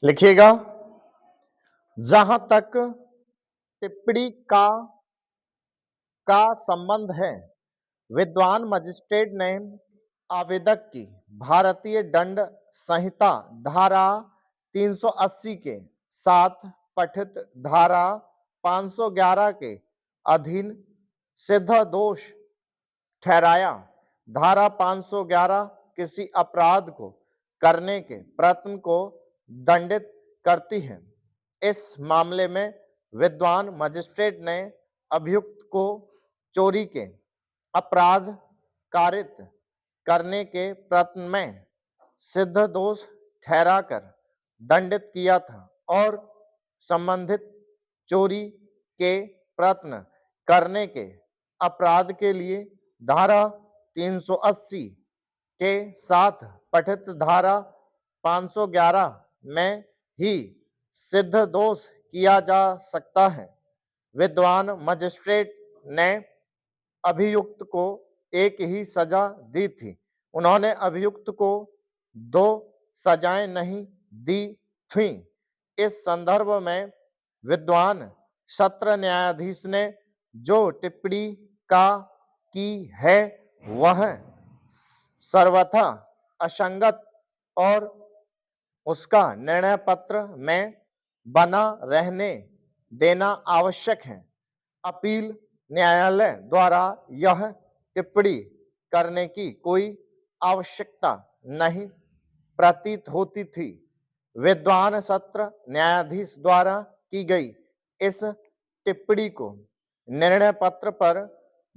लिखिएगा। जहां तक टिप्पणी का संबंध है, विद्वान मजिस्ट्रेट ने आवेदक की भारतीय दंड संहिता धारा 380 के साथ पठित धारा 511 के अधीन सिद्ध दोष ठहराया। धारा 511 किसी अपराध को करने के प्रयत्न को दंडित करती है। इस मामले में विद्वान मजिस्ट्रेट ने अभियुक्त को चोरी के अपराध कारित करने के प्रयत्न में सिद्ध दोष ठहराकर दंडित किया था और संबंधित चोरी के प्रयत्न करने के अपराध के लिए धारा 380 के साथ पठित धारा 511 में ही सिद्ध दोष किया जा सकता है। विद्वान मजिस्ट्रेट ने अभियुक्त को एक ही सजा दी थी। उन्होंने अभियुक्त को 2 सजाएं नहीं दी थीं। इस संदर्भ में विद्वान सत्र न्यायाधीश ने जो टिप्पणी की है वह सर्वथा असंगत और उसका निर्णय पत्र में बना रहने देना आवश्यक है। अपील न्यायालय द्वारा यह टिप्पणी करने की कोई आवश्यकता नहीं प्रतीत होती थी। विद्वान सत्र न्यायाधीश द्वारा की गई इस टिप्पणी को निर्णय पत्र पर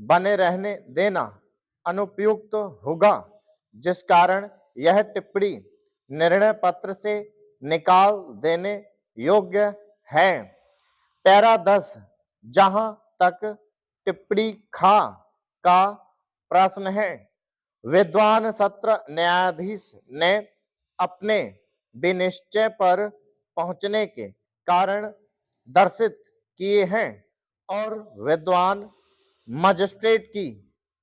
बने रहने देना अनुपयुक्त होगा, जिस कारण यह टिप्पणी निर्णय पत्र से निकाल देने योग्य है। पैरा 10 जहां तक टिप्पणी का प्रश्न है, विद्वान सत्र न्यायाधीश ने अपने विनिश्चय पर पहुंचने के कारण दर्शित किए हैं और विद्वान मजिस्ट्रेट की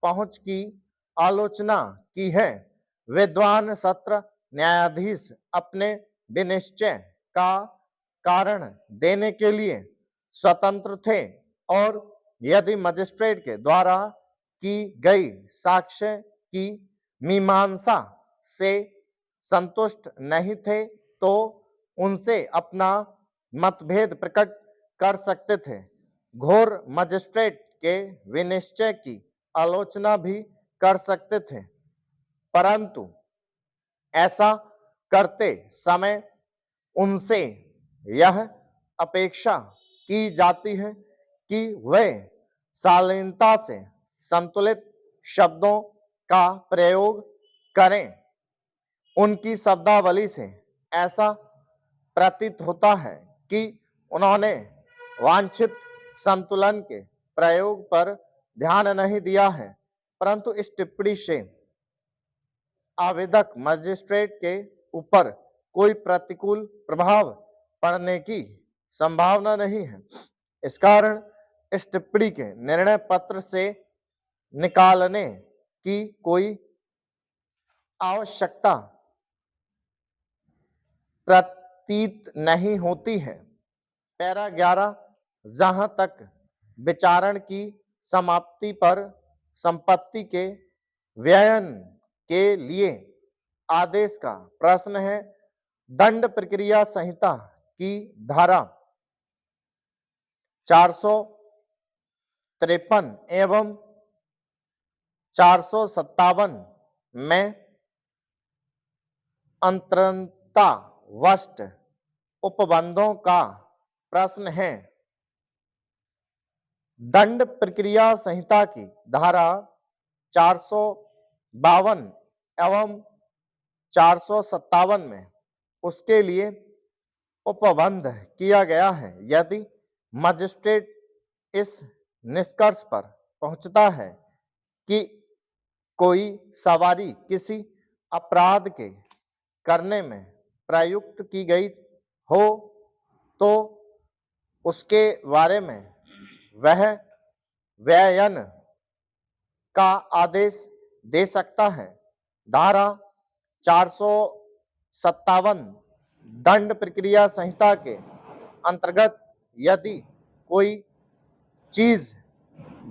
पहुंच की आलोचना की है। विद्वान सत्र न्यायाधीश अपने विनिश्चय का कारण देने के लिए स्वतंत्र थे और यदि मजिस्ट्रेट के द्वारा की गई साक्ष्य की मीमांसा से संतुष्ट नहीं थे तो उनसे अपना मतभेद प्रकट कर सकते थे। घोर मजिस्ट्रेट के विनिश्चय की आलोचना भी कर सकते थे, परंतु ऐसा करते समय उनसे यह अपेक्षा की जाती है कि वे शालीनता से संतुलित शब्दों का प्रयोग करें। उनकी शब्दावली से ऐसा प्रतीत होता है कि उन्होंने वांछित संतुलन के प्रयोग पर ध्यान नहीं दिया है, परंतु इस टिप्पणी से आवेदक मजिस्ट्रेट के ऊपर कोई प्रतिकूल प्रभाव पड़ने की संभावना नहीं है। इस कारण इस टिप्पणी के निर्णय पत्र से निकालने की कोई आवश्यकता प्रतीत नहीं होती है। पैरा 11 जहां तक विचारण की समाप्ति पर संपत्ति के व्ययन के लिए आदेश का प्रश्न है, दंड प्रक्रिया संहिता की धारा 453 एवं 457 में अंतरतावष्ट उपबंधों का प्रश्न है। दंड प्रक्रिया संहिता की धारा 452 एवं 457 में उसके लिए उपबंध किया गया है। यदि मजिस्ट्रेट इस निष्कर्ष पर पहुंचता है कि कोई सवारी किसी अपराध के करने में प्रयुक्त की गई हो तो उसके बारे में वह व्ययन का आदेश दे सकता है। धारा 457 दंड प्रक्रिया संहिता के अंतर्गत यदि कोई चीज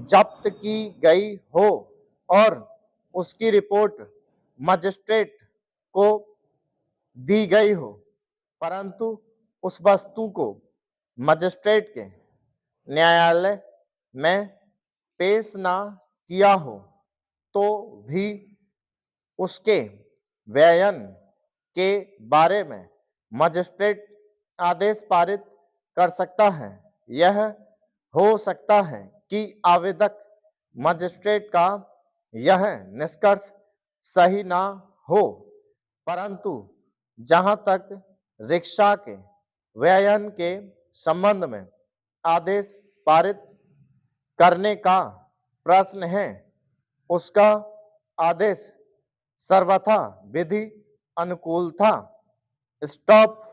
जब्त की गई हो और उसकी रिपोर्ट मजिस्ट्रेट को दी गई हो, परंतु उस वस्तु को मजिस्ट्रेट के न्यायालय में पेश ना किया हो, तो भी उसके व्ययन के बारे में मजिस्ट्रेट आदेश पारित कर सकता है। यह हो सकता है कि आवेदक मजिस्ट्रेट का यह निष्कर्ष सही ना हो, परंतु जहां तक रिक्शा के व्ययन के संबंध में आदेश पारित करने का प्रश्न है, उसका आदेश सर्वथा विधि अनुकूल था। स्टॉप